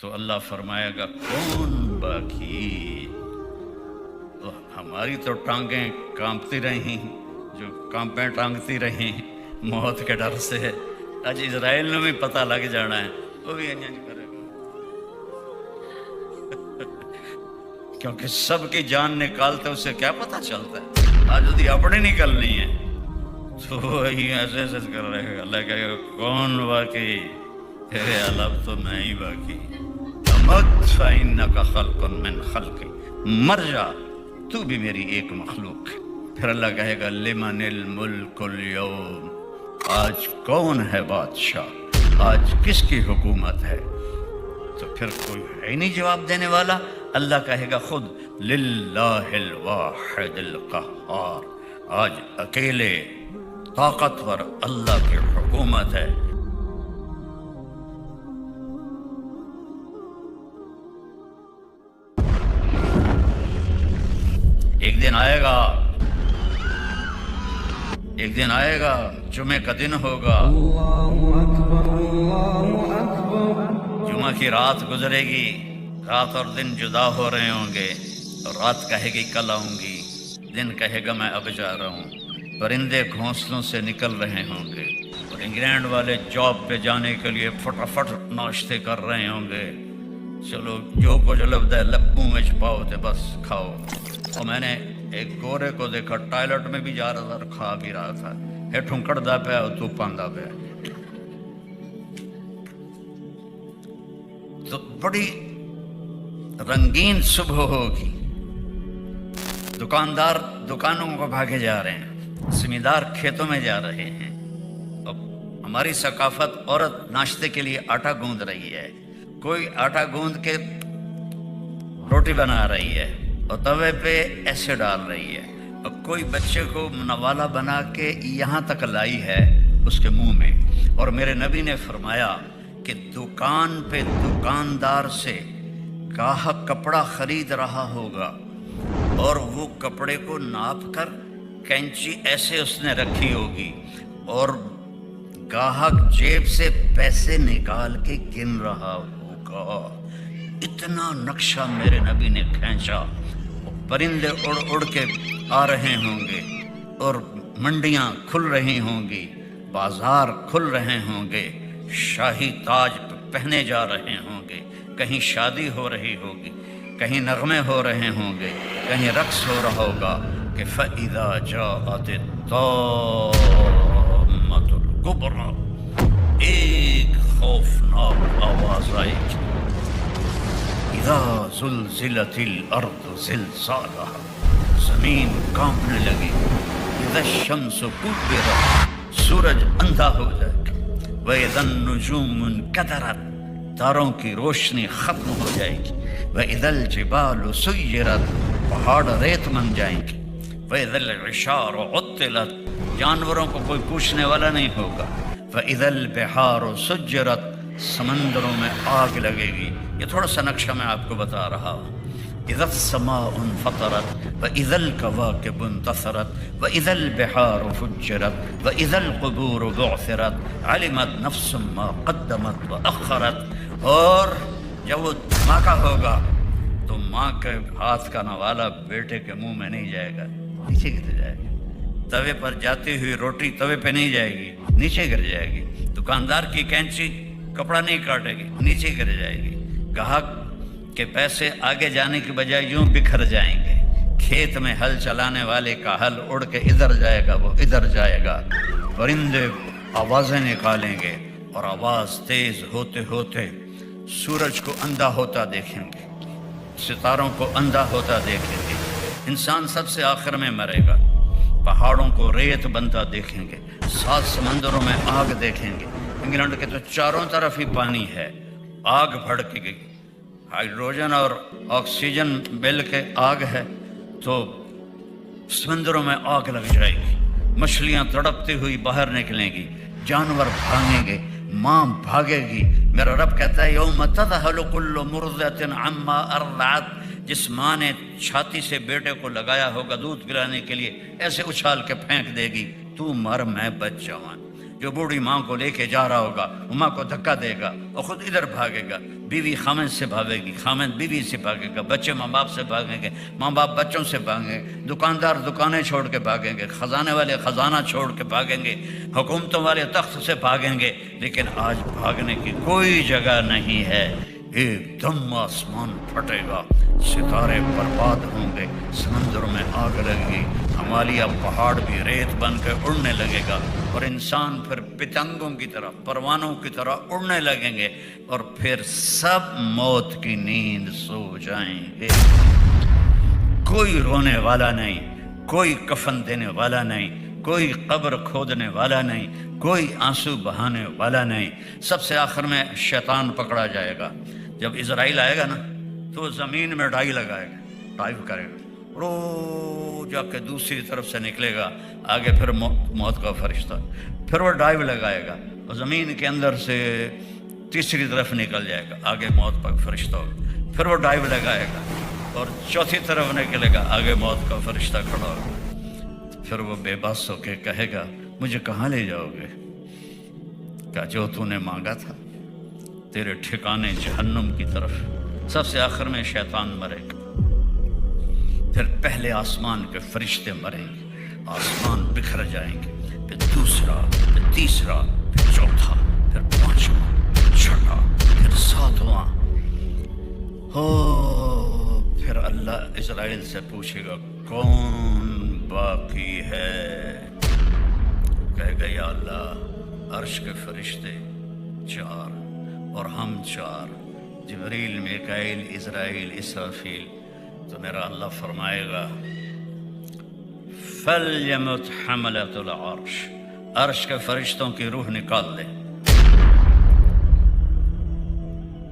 تو اللہ فرمائے گا کون باقی؟ تو ہماری تو ٹانگیں کانپتی رہیں، جو کانپیں ٹانگتی رہیں موت کے ڈر سے، آج اسرائیل نے بھی پتہ لگ جانا ہے، وہ بھی انج کرے گا، کیونکہ سب کی جان نکالتے اسے کیا پتہ چلتا ہے، آج وہ اپنی نکلنی ہے، تو وہی ایسے ایسے کر رہے گا، اللہ کہے گا کون باقی؟ تیرے علاوہ تو میں ہی باقی، مت فإنک خلق من خلقی، مر جا تو بھی میری ایک مخلوق ہے۔ پھر اللہ کہے گا لمن الملک اليوم، آج کون ہے بادشاہ، آج کس کی حکومت ہے؟ تو پھر کوئی ہے ہی نہیں جواب دینے والا، اللہ کہے گا خود للہ الواحد القہار، آج اکیلے طاقتور اللہ کی حکومت ہے۔ ایک دن آئے گا جمعہ کا دن ہوگا، جمعہ کی رات گزرے گی، رات اور دن جدا ہو رہے ہوں گے، اور رات کہے گی کل آؤں گی، دن کہے گا میں اب جا رہا ہوں، پرندے گھونسلوں سے نکل رہے ہوں گے، اور انگلینڈ والے جاب پہ جانے کے لیے فٹافٹ ناشتے کر رہے ہوں گے، چلو جو کچھ لبدا ہے لبوں میں چھپاؤ تے بس کھاؤ۔ اور میں نے ایک گورے کو دیکھا ٹائلٹ میں بھی جا رہا تھا اور کھا بھی رہا تھا، ہیٹھوں کڑدا پیا اور تو پاندا پیا، تو بڑی رنگین صبح ہوگی، دکاندار دکانوں کو بھاگے جا رہے ہیں، زمیندار کھیتوں میں جا رہے ہیں، اب ہماری ثقافت عورت ناشتے کے لیے آٹا گوندھ رہی ہے، کوئی آٹا گوندھ کے روٹی بنا رہی ہے اور توے پہ ایسے ڈال رہی ہے، اور کوئی بچے کو نوالا بنا کے یہاں تک لائی ہے اس کے منہ میں، اور میرے نبی نے فرمایا کہ دکان پہ دکاندار سے گاہک کپڑا خرید رہا ہوگا اور وہ کپڑے کو ناپ کر کینچی ایسے اس نے رکھی ہوگی، اور گاہک جیب سے پیسے نکال کے گن رہا ہوگا، اتنا نقشہ میرے نبی نے کھینچا، پرندے اڑ اڑ کے آ رہے ہوں گے، اور منڈیاں کھل رہی ہوں گی، بازار کھل رہے ہوں گے، شاہی تاج پہنے جا رہے ہوں گے، کہیں شادی ہو رہی ہوگی، کہیں نغمے ہو رہے ہوں گے، کہیں رقص ہو رہا ہوگا کہ فَإِذَا جَاءَتِ الطَّامَّةُ الْكُبْرىٰ، ایک خوفناک آواز آئے گی، اذا زلزلت الارض زلزالها، زمین کانپنے لگی، اذا الشمس کورت، سورج اندھا ہو جائے گا، واذا النجوم انکدرت، تاروں کی روشنی ختم ہو جائے گی، واذا الجبال سیرت، پہاڑ ریت بن جائیں گے، واذا العشار عطلت، جانوروں کو کوئی پوچھنے والا نہیں ہوگا، واذا البحار سجرت، سمندروں میں آگ لگے گی۔ یہ تھوڑا سا نقشہ میں آپ کو بتا رہا ہوں۔ اذا السماء انفطرت واذا الكواكب انتثرت واذا البحار فجرت واذا القبور بعثرت علمت نفس ما قدمت واخرت، اور جب وہ دھماکہ ہوگا تو ماں کے ہاتھ کا نوالا بیٹے کے منہ میں نہیں جائے گا، نیچے گر جائے گا، توے پر جاتی ہوئی روٹی توے پہ نہیں جائے گی، نیچے گر جائے گی، دکاندار کی کینچی کپڑا نہیں کاٹے گی، نیچے گر جائے گی، گاہک کے پیسے آگے جانے کی بجائے یوں بکھر جائیں گے، کھیت میں ہل چلانے والے کا ہل اڑ کے ادھر جائے گا، وہ ادھر جائے گا، پرندے آوازیں نکالیں گے، اور آواز تیز ہوتے ہوتے سورج کو اندھا ہوتا دیکھیں گے، ستاروں کو اندھا ہوتا دیکھیں گے، انسان سب سے آخر میں مرے گا، پہاڑوں کو ریت بنتا دیکھیں گے، 7 سمندروں میں آگ دیکھیں گے، انگلینڈ کے تو چاروں طرف ہی پانی ہے، آگ بھڑک گئی، ہائیڈروجن اور آکسیجن مل کے آگ ہے، تو سمندروں میں آگ لگ جائے گی، مچھلیاں تڑپتی ہوئی باہر نکلیں گی، جانور بھاگیں گے، ماں بھاگے گی، میرا رب کہتا ہے یوم تذہل کل مرضعۃ عما ارضعت، جس ماں نے چھاتی سے بیٹے کو لگایا ہوگا دودھ پلانے کے لیے، ایسے اچھال کے پھینک دے گی، تو مر میں بچ جاؤں۔ جو بوڑھی ماں کو لے کے جا رہا ہوگا وہ ماں کو دھکا دے گا اور خود ادھر بھاگے گا، بیوی خامد سے بھاگے گی، خامد بیوی سے بھاگے گا، بچے ماں باپ سے بھاگیں گے، ماں باپ بچوں سے بھاگیں گے، دکاندار دکانیں چھوڑ کے بھاگیں گے، خزانے والے خزانہ چھوڑ کے بھاگیں گے، حکومتوں والے تخت سے بھاگیں گے، لیکن آج بھاگنے کی کوئی جگہ نہیں ہے۔ ایک دم آسمان پھٹے گا، ستارے برباد ہوں گے، سمندر میں آگ لگے گی، ہمالیہ پہاڑ بھی ریت بن کے اڑنے لگے گا، اور انسان پھر پتنگوں کی طرح، پروانوں کی طرح اڑنے لگیں گے، اور پھر سب موت کی نیند سو جائیں گے۔ کوئی رونے والا نہیں، کوئی کفن دینے والا نہیں، کوئی قبر کھودنے والا نہیں، کوئی آنسو بہانے والا نہیں۔ سب سے آخر میں شیطان پکڑا جائے گا۔ جب اسرائیل آئے گا نا تو زمین میں ڈائی لگائے گا، ڈائیو کرے گا، رو جا کے دوسری طرف سے نکلے گا، آگے پھر موت کا فرشتہ، پھر وہ ڈائیو لگائے گا اور زمین کے اندر سے تیسری طرف نکل جائے گا، آگے موت کا فرشتہ ہوگا، پھر وہ ڈائیو لگائے گا اور چوتھی طرف نکلے گا، آگے موت کا فرشتہ کھڑا ہوگا۔ پھر وہ بے بس ہو کے کہے گا مجھے کہاں لے جاؤ گے؟ کہا جو تو نے مانگا تھا، تیرے ٹھکانے جہنم کی طرف۔ سب سے آخر میں شیطان مرے گا، پھر پہلے آسمان کے فرشتے مریں گے، آسمان بکھر جائیں گے، پھر دوسرا، پھر تیسرا، پھر چوتھا، پھر پانچواں، پھر چھٹا، پھر ساتواں۔ پھر اللہ اسرائیل سے پوچھے گا کون باقی ہے؟ کہے گا یا اللہ عرش کے فرشتے 4 اور ہم 4، جبریل، میکائیل، اسرائیل، اسرافیل۔ تو میرا اللہ فرمائے گا فَلْيَمُتْ حَمَلَةُ الْعَرْشِ، عرش کے فرشتوں کی روح نکال دے۔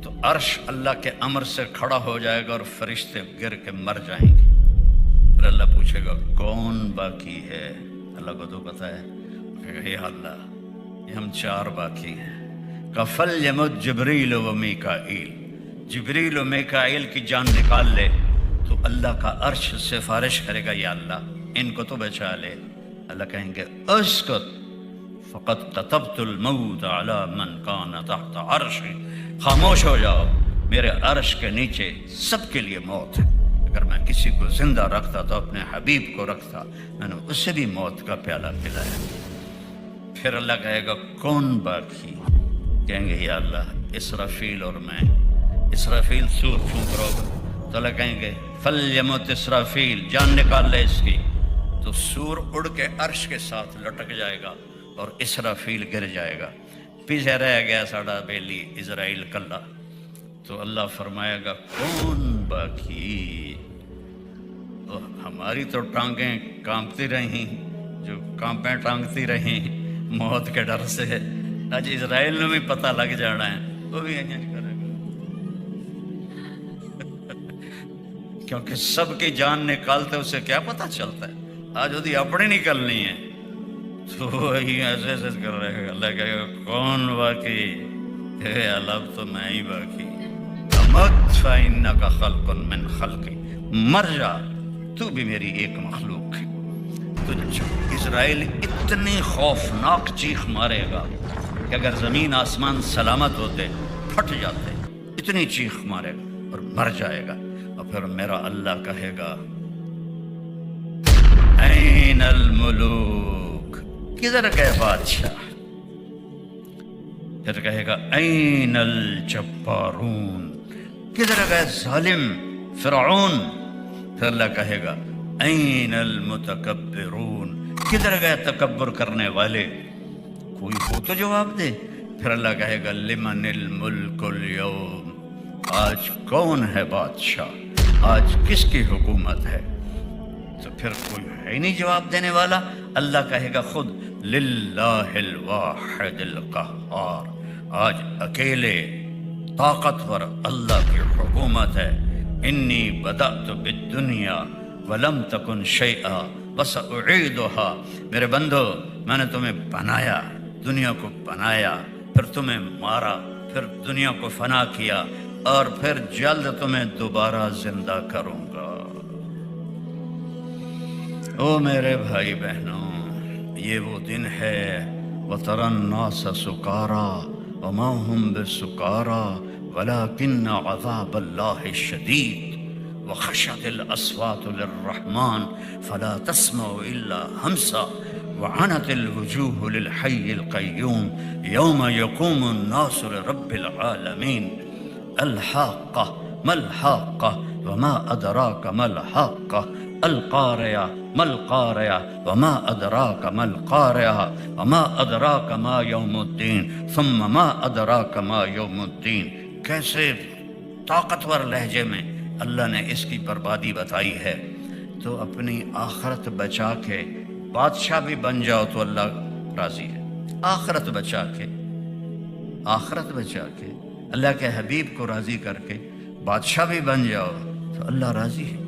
تو عرش اللہ کے امر سے کھڑا ہو جائے گا اور فرشتے گر کے مر جائیں گے۔ پھر اللہ پوچھے گا کون باقی ہے؟ اللہ کو تو پتہ ہے، کہے گا یا اللہ یہ ہم 4 باقی ہیں۔ فَلْيَمُتْ جبریل و میکائیل، جبریل و میکائیل کی جان نکال لے۔ تو اللہ کا عرش سفارش کرے گا یا اللہ ان کو تو بچا لے۔ اللہ کہیں گے اسکت فقد كتبت الموت على من كان تحت عرشی، خاموش ہو جاؤ، میرے عرش کے نیچے سب کے لیے موت ہے۔ اگر میں کسی کو زندہ رکھتا تو اپنے حبیب کو رکھتا، میں نے اسے بھی موت کا پیالہ پلایا۔ پھر اللہ کہے گا کون باقی؟ کہیں گے یا اللہ اسرافیل اور میں۔ اسرافیل سور پھونک رہا ہوگا تو اللہ کہیں گے فَلْيَمُتْ اسرافیل، جان نکال لے اس کی۔ تو سور اڑ کے عرش کے ساتھ لٹک جائے گا اور اسرافیل گر جائے گا، پیچھے رہ گیا ساڑا بیلی اسرائیل کلا۔ تو اللہ فرمائے گا کون باقی؟ ہماری تو ٹانگیں کانپتی رہیں، جو کانپیں ٹانگتی رہیں موت کے ڈر سے، آج اسرائیل نے بھی پتہ لگ جانا ہے، وہ بھی انج کرے گا، کیونکہ سب کی جان نکالتے اسے کیا پتہ چلتا ہے، آج وہی اپنی نکلنی ہے تو وہی ایسے ایسے کر رہے گا۔ اللہ کہے گا کون باقی؟ اے اللہ اب تو میں ہی باقی۔ امت فإنک خلق من خلقی، مر جا تو بھی میری ایک مخلوق ہے۔ تو اسرائیل اتنی خوفناک چیخ مارے گا کہ اگر زمین آسمان سلامت ہوتے پھٹ جاتے، اتنی چیخ مارے گا اور مر جائے گا۔ اور پھر میرا اللہ کہے گا این الملوک، کدھر گئے بادشاہ؟ پھر کہے گا این الجبارون، کدھر گئے ظالم فرعون؟ پھر اللہ کہے گا این المتکبرون، کدھر گئے تکبر کرنے والے؟ کوئی ہو تو جواب دے۔ پھر اللہ کہے گا لمن الملک اليوم، آج کون ہے بادشاہ، آج کس کی حکومت ہے؟ تو پھر کوئی ہے نہیں جواب دینے والا۔ اللہ کہے گا خود للہ الواحد القہار، آج اکیلے طاقتور اللہ کی حکومت ہے۔ انی بدأت بالدنیا ولم تکن شیئا وسأعیدها، میرے بندو میں نے تمہیں بنایا، دنیا کو بنایا، پھر تمہیں مارا، پھر دنیا کو فنا کیا، اور پھر جلد تمہیں دوبارہ زندہ کروں گا۔ او میرے بھائی بہنوں، یہ وہ دن ہے وَتَرَى النَّاسَ سُكَارَىٰ وَمَا هُمْ بِسُكَارَىٰ ولكن عذاب الله شديد وخشعت الأصوات للرحمن فلا تسمع إلا همسا وعنت الوجوه للحي القيوم يوم يقوم الناس لرب العالمين الحاقة ما الحاقة وما أدراك ما الحاقة القارعة ما القارعة وما أدراك ما القارعة وما أدراك ما يوم الدين ثم ما أدراك ما يوم الدين. کیسے طاقتور لہجے میں اللہ نے اس کی بربادی بتائی ہے. تو اپنی آخرت بچا کے بادشاہ بھی بن جاؤ تو اللہ راضی ہے. آخرت بچا کے اللہ کے حبیب کو راضی کر کے بادشاہ بھی بن جاؤ تو اللہ راضی ہے.